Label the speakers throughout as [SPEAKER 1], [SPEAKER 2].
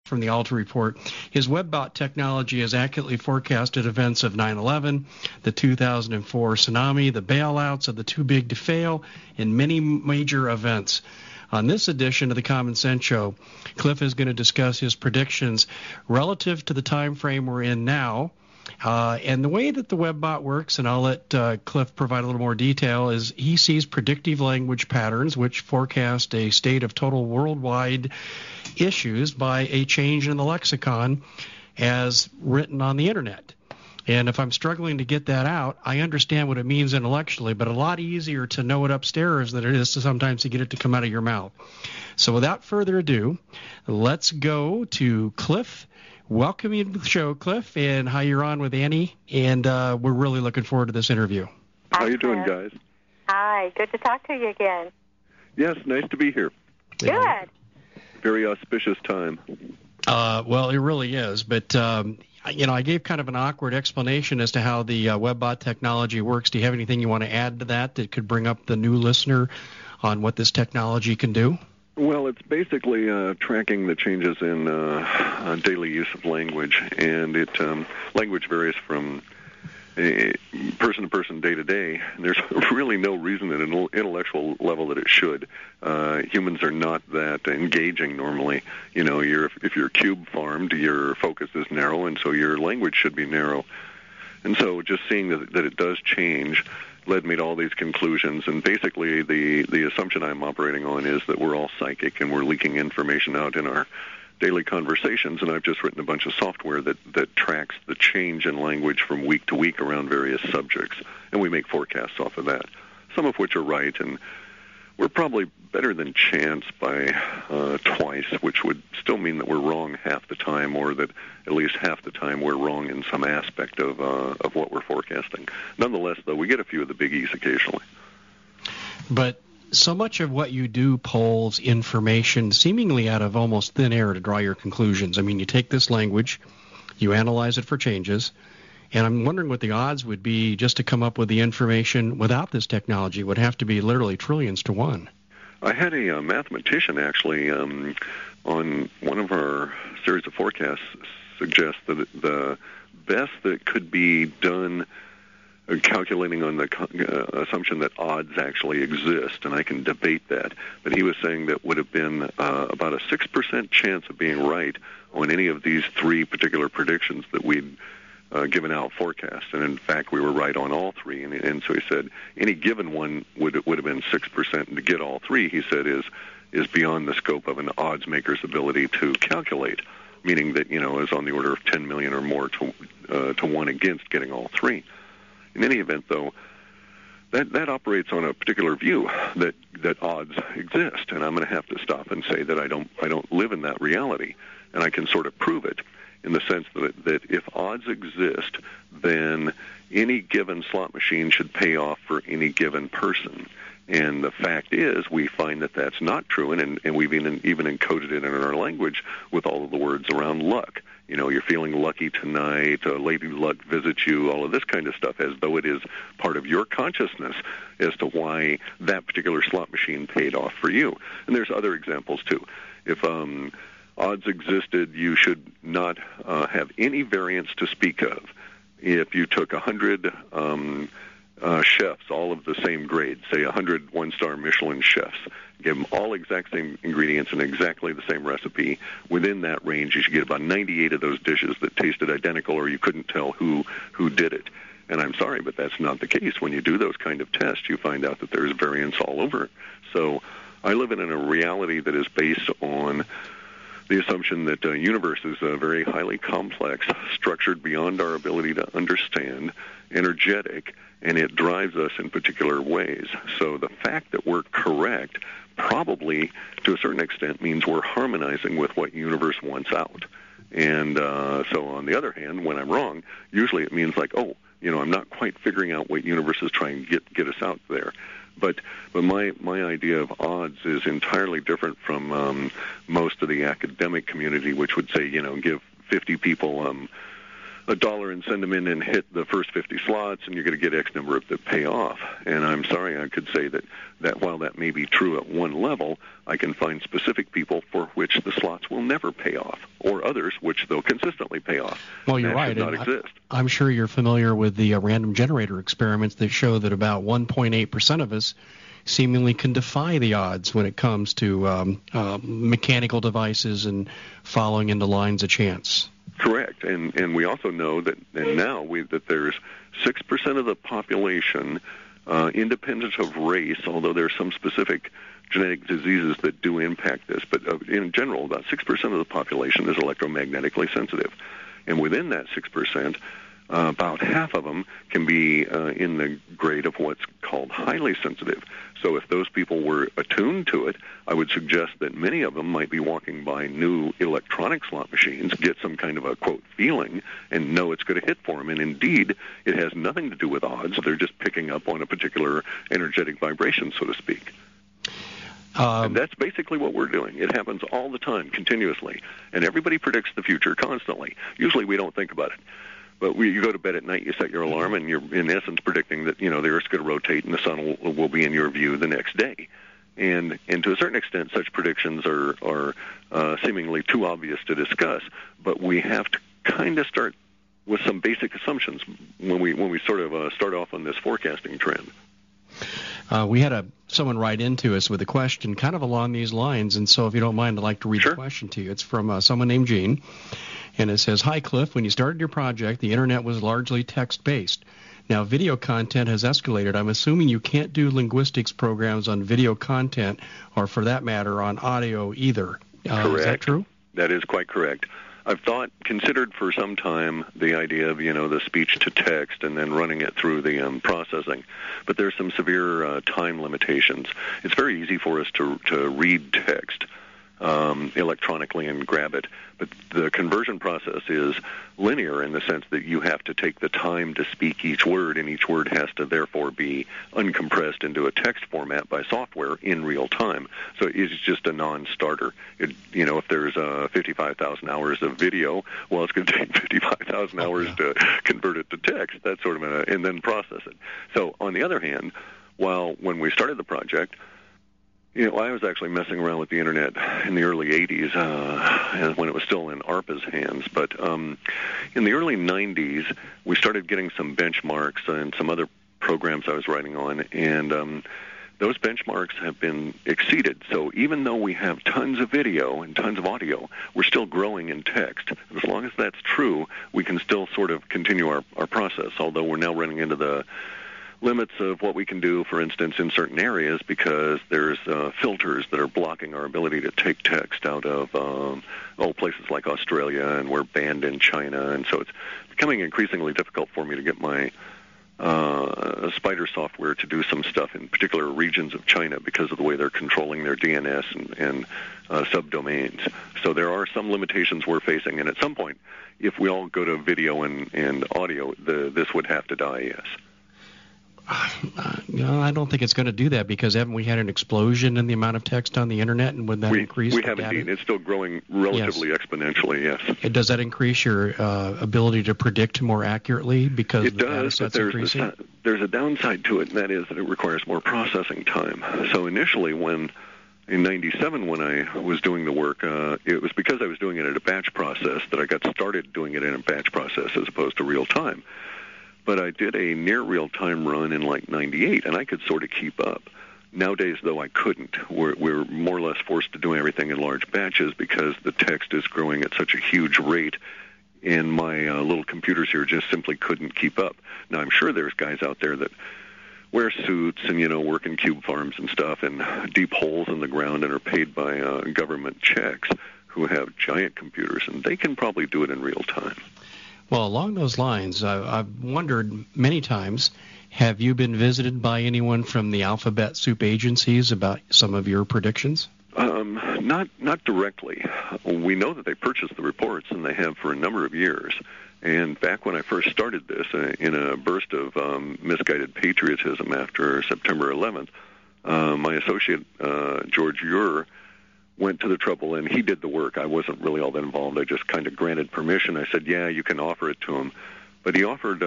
[SPEAKER 1] from the Alta Report. His Webbot technology has accurately forecasted events of 9/11, the 2004 tsunami, the bailouts of the too big to fail, and many major events. On this edition of the Common Sense Show, Clif is going to discuss his predictions relative to the time frame we're in now. And the way that the Webbot works, and I'll let Clif provide a little more detail, is he sees predictive language patterns which forecast a state of total worldwide issues by a change in the lexicon as written on the Internet. And if I'm struggling to get that out, I understand what it means intellectually, but a lot easier to know it upstairs than it is to sometimes to get it to come out of your mouth. So without further ado, let's go to Clif. Welcome you to the show, Clif, and how you're on with Annie, and we're really looking forward to this interview.
[SPEAKER 2] How you doing, guys?
[SPEAKER 3] Hi, good to talk to you again.
[SPEAKER 2] Yes, nice to be here.
[SPEAKER 3] Good.
[SPEAKER 2] Very auspicious time.
[SPEAKER 1] Well, it really is, but I gave kind of an awkward explanation as to how the Webbot technology works. Do you have anything you want to add to that could bring up the new listener on what this technology can do?
[SPEAKER 2] Well, it's basically tracking the changes in daily use of language, and language varies from person to person, day to day. There's really no reason at an intellectual level that it should. Humans are not that engaging normally. You know, if you're cube farmed, your focus is narrow, and so your language should be narrow. And so just seeing that it does change led me to all these conclusions, and basically the assumption I'm operating on is that we're all psychic and we're leaking information out in our daily conversations, and I've just written a bunch of software that tracks the change in language from week to week around various subjects, and we make forecasts off of that, some of which are right, and we're probably better than chance by twice, which would still mean that we're wrong half the time, or that at least half the time we're wrong in some aspect of what we're forecasting. Nonetheless, though, we get a few of the biggies occasionally.
[SPEAKER 1] But so much of what you do pulls information seemingly out of almost thin air to draw your conclusions. I mean, you take this language, you analyze it for changes, and I'm wondering what the odds would be just to come up with the information without this technology. It would have to be literally trillions to one.
[SPEAKER 2] I had a mathematician actually on one of our series of forecasts suggest that the best that could be done calculating on the assumption that odds actually exist, and I can debate that, but he was saying that would have been about a 6% chance of being right on any of these three particular predictions that we'd given out forecasts, and in fact we were right on all three, and so he said any given one would have been 6%, and to get all three, he said, is beyond the scope of an odds maker's ability to calculate, meaning that, you know, is on the order of 10 million or more to one against getting all three. In any event, though, that operates on a particular view that odds exist, and I'm going to have to stop and say that I don't live in that reality, and I can sort of prove it in the sense that if odds exist, then any given slot machine should pay off for any given person. And the fact is, we find that that's not true, and we've even encoded it in our language with all of the words around luck. You know, you're feeling lucky tonight, Lady Luck visits you, all of this kind of stuff, as though it is part of your consciousness as to why that particular slot machine paid off for you. And there's other examples, too. If odds existed, you should not have any variance to speak of. If you took 100 chefs, all of the same grade, say 100 one-star Michelin chefs, give them all exact same ingredients and exactly the same recipe, within that range you should get about 98 of those dishes that tasted identical, or you couldn't tell who did it. And I'm sorry, but that's not the case. When you do those kind of tests, you find out that there's variance all over. So I live in a reality that is based on the assumption that the universe is very highly complex, structured beyond our ability to understand, energetic, and it drives us in particular ways. So the fact that we're correct probably, to a certain extent, means we're harmonizing with what universe wants out. And so on the other hand, when I'm wrong, usually it means like, oh, you know, I'm not quite figuring out what universe is trying to get us out there. But my idea of odds is entirely different from most of the academic community, which would say, you know, give 50 people $1 and send them in and hit the first 50 slots, and you're going to get X number of that pay off. And I'm sorry, I could say that while that may be true at one level, I can find specific people for which the slots will never pay off, or others which they'll consistently pay off.
[SPEAKER 1] Well, you're right.
[SPEAKER 2] That should not exist.
[SPEAKER 1] I'm sure you're familiar with the random generator experiments that show that about 1.8% of us seemingly can defy the odds when it comes to mechanical devices and following into lines of chance.
[SPEAKER 2] Correct, and we also know that that there's 6% of the population, independent of race, although there are some specific genetic diseases that do impact this, but in general, about 6% of the population is electromagnetically sensitive, and within that 6%, about half of them can be in the grade of what's called highly sensitive. So if those people were attuned to it, I would suggest that many of them might be walking by new electronic slot machines, get some kind of a, quote, feeling, and know it's going to hit for them. And indeed, it has nothing to do with odds. They're just picking up on a particular energetic vibration, so to speak. And that's basically what we're doing. It happens all the time, continuously. And everybody predicts the future constantly. Usually we don't think about it. But you go to bed at night, you set your alarm, and you're, in essence, predicting that, the Earth's going to rotate and the sun will be in your view the next day. And to a certain extent, such predictions are seemingly too obvious to discuss. But we have to kind of start with some basic assumptions when we sort of start off on this forecasting trend.
[SPEAKER 1] We had someone write into us with a question kind of along these lines, and so if you don't mind, I'd like to read the question to you. It's from someone named Gene. And it says, "Hi, Cliff. When you started your project, the Internet was largely text-based. Now, video content has escalated. I'm assuming you can't do linguistics programs on video content or, for that matter, on audio either.
[SPEAKER 2] Correct.
[SPEAKER 1] Is that true?"
[SPEAKER 2] That is quite correct. I've considered for some time the idea of, the speech to text and then running it through the processing. But there's some severe time limitations. It's very easy for us to read text electronically and grab it. But the conversion process is linear in the sense that you have to take the time to speak each word, and each word has to therefore be uncompressed into a text format by software in real time. So it's just a non-starter. If there's 55,000 hours of video, well, it's going to take 55,000 hours to convert it to text, that sort of, and then process it. So on the other hand, when we started the project, I was actually messing around with the Internet in the early 80s when it was still in ARPA's hands. But in the early 90s, we started getting some benchmarks and some other programs I was writing on, and those benchmarks have been exceeded. So even though we have tons of video and tons of audio, we're still growing in text. As long as that's true, we can still sort of continue our process, although we're now running into the limits of what we can do, for instance, in certain areas, because there's filters that are blocking our ability to take text out of places like Australia, and we're banned in China, and so it's becoming increasingly difficult for me to get my Spider software to do some stuff in particular regions of China because of the way they're controlling their DNS and subdomains. So there are some limitations we're facing, and at some point, if we all go to video and audio, this would have to die, yes.
[SPEAKER 1] I don't think it's going to do that, because haven't we had an explosion in the amount of text on the Internet, and would that increase?
[SPEAKER 2] We have indeed. It's still growing relatively exponentially, yes.
[SPEAKER 1] Does that increase your ability to predict more accurately because
[SPEAKER 2] it
[SPEAKER 1] the
[SPEAKER 2] does,
[SPEAKER 1] data set's
[SPEAKER 2] but
[SPEAKER 1] increasing?
[SPEAKER 2] There's a downside to it, and that is that it requires more processing time. So initially in 97, when I was doing the work, it was because I was doing it in a batch process that I got started doing it in a batch process as opposed to real time. But I did a near real-time run in like 98, and I could sort of keep up. Nowadays, though, I couldn't. We're more or less forced to do everything in large batches because the text is growing at such a huge rate, and my little computers here just simply couldn't keep up. Now, I'm sure there's guys out there that wear suits and, work in cube farms and stuff and deep holes in the ground and are paid by government checks who have giant computers, and they can probably do it in real time.
[SPEAKER 1] Well, along those lines, I've wondered many times, have you been visited by anyone from the alphabet soup agencies about some of your predictions?
[SPEAKER 2] Not directly. We know that they purchased the reports, and they have for a number of years. And back when I first started this, in a burst of misguided patriotism after September 11th, my associate, George Ure, went to the trouble, and he did the work. I wasn't really all that involved. I just kind of granted permission. I said, yeah, you can offer it to him. But he offered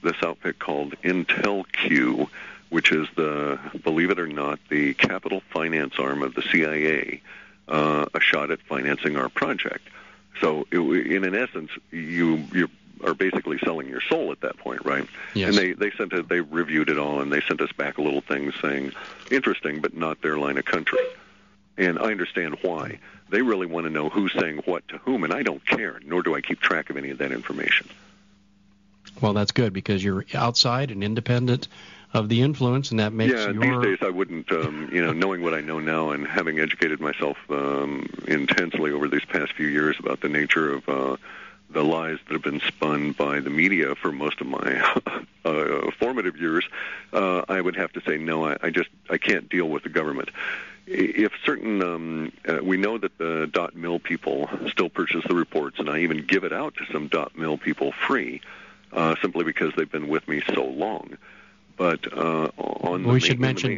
[SPEAKER 2] this outfit called IntelQ, which is believe it or not, the capital finance arm of the CIA, a shot at financing our project. So, in an essence, you are basically selling your soul at that point, right?
[SPEAKER 1] Yes.
[SPEAKER 2] And they reviewed it all, and they sent us back a little thing saying, interesting, but not their line of country. And I understand why. They really want to know who's saying what to whom, and I don't care, nor do I keep track of any of that information.
[SPEAKER 1] Well, that's good, because you're outside and independent of the influence, and that makes
[SPEAKER 2] these days I wouldn't, knowing what I know now and having educated myself intensely over these past few years about the nature of the lies that have been spun by the media for most of my formative years, I would have to say, no, I can't deal with the government. If certain, we know that the .mil people still purchase the reports, and I even give it out to some .mil people free, simply because they've been with me so long. But we should mention